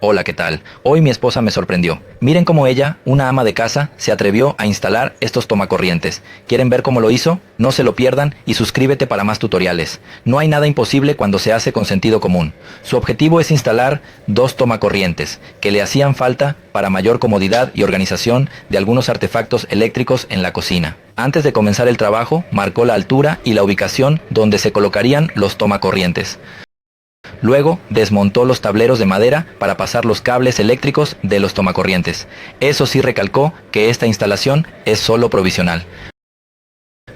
Hola, ¿qué tal? Hoy mi esposa me sorprendió. Miren cómo ella, una ama de casa, se atrevió a instalar estos tomacorrientes. ¿Quieren ver cómo lo hizo? No se lo pierdan y suscríbete para más tutoriales. No hay nada imposible cuando se hace con sentido común. Su objetivo es instalar dos tomacorrientes, que le hacían falta para mayor comodidad y organización de algunos artefactos eléctricos en la cocina. Antes de comenzar el trabajo, marcó la altura y la ubicación donde se colocarían los tomacorrientes. Luego, desmontó los tableros de madera para pasar los cables eléctricos de los tomacorrientes. Eso sí, recalcó que esta instalación es solo provisional.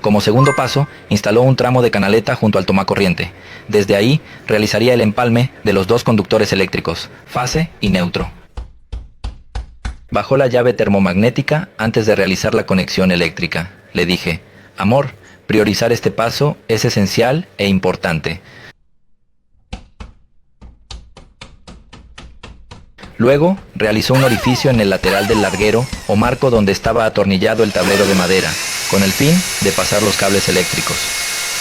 Como segundo paso, instaló un tramo de canaleta junto al tomacorriente. Desde ahí, realizaría el empalme de los dos conductores eléctricos, fase y neutro. Bajó la llave termomagnética antes de realizar la conexión eléctrica. Le dije: amor, priorizar este paso es esencial e importante. Luego, realizó un orificio en el lateral del larguero o marco donde estaba atornillado el tablero de madera, con el fin de pasar los cables eléctricos.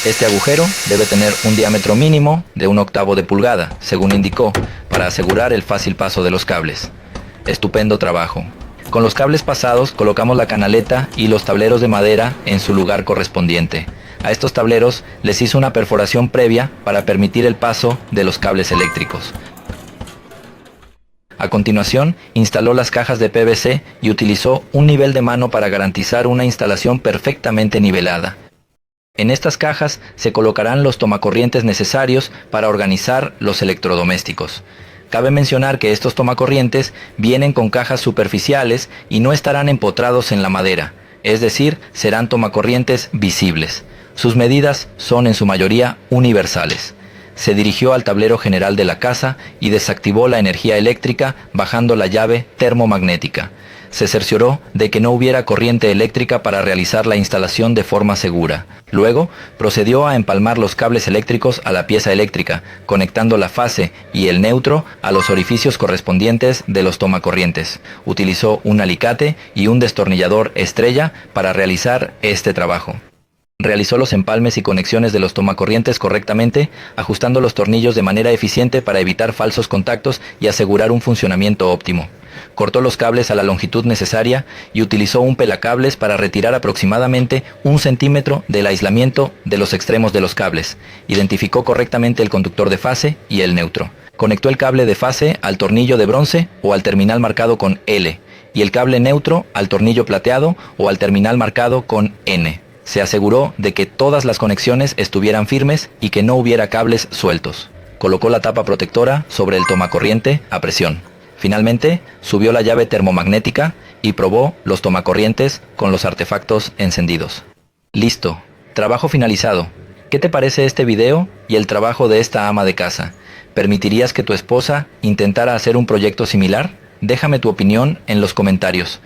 Este agujero debe tener un diámetro mínimo de 1/8 de pulgada, según indicó, para asegurar el fácil paso de los cables. Estupendo trabajo. Con los cables pasados, colocamos la canaleta y los tableros de madera en su lugar correspondiente. A estos tableros les hizo una perforación previa para permitir el paso de los cables eléctricos. A continuación, instaló las cajas de PVC y utilizó un nivel de mano para garantizar una instalación perfectamente nivelada. En estas cajas se colocarán los tomacorrientes necesarios para organizar los electrodomésticos. Cabe mencionar que estos tomacorrientes vienen con cajas superficiales y no estarán empotrados en la madera, es decir, serán tomacorrientes visibles. Sus medidas son en su mayoría universales. Se dirigió al tablero general de la casa y desactivó la energía eléctrica bajando la llave termomagnética. Se cercioró de que no hubiera corriente eléctrica para realizar la instalación de forma segura. Luego, procedió a empalmar los cables eléctricos a la pieza eléctrica, conectando la fase y el neutro a los orificios correspondientes de los tomacorrientes. Utilizó un alicate y un destornillador estrella para realizar este trabajo. Realizó los empalmes y conexiones de los tomacorrientes correctamente, ajustando los tornillos de manera eficiente para evitar falsos contactos y asegurar un funcionamiento óptimo. Cortó los cables a la longitud necesaria y utilizó un pelacables para retirar aproximadamente 1 centímetro del aislamiento de los extremos de los cables. Identificó correctamente el conductor de fase y el neutro. Conectó el cable de fase al tornillo de bronce o al terminal marcado con L, y el cable neutro al tornillo plateado o al terminal marcado con N. Se aseguró de que todas las conexiones estuvieran firmes y que no hubiera cables sueltos. Colocó la tapa protectora sobre el tomacorriente a presión. Finalmente, subió la llave termomagnética y probó los tomacorrientes con los artefactos encendidos. Listo, trabajo finalizado. ¿Qué te parece este video y el trabajo de esta ama de casa? ¿Permitirías que tu esposa intentara hacer un proyecto similar? Déjame tu opinión en los comentarios.